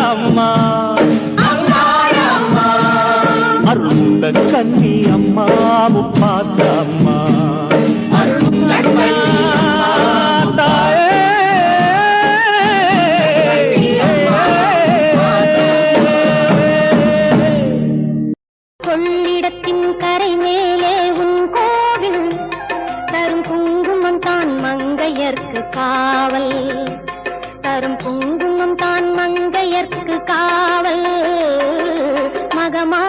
அம்மா அருந்த கண்ணி அம்மா முப்பாத்த அம்மா கொள்ளிடத்தின் கரை மேலே உன் கோவில் தரும் குங்குமம் தான் மங்கையர்க்கு காவல் தரும் குங்குமம் தான் மங்கையர்க்கு காவல் மகமா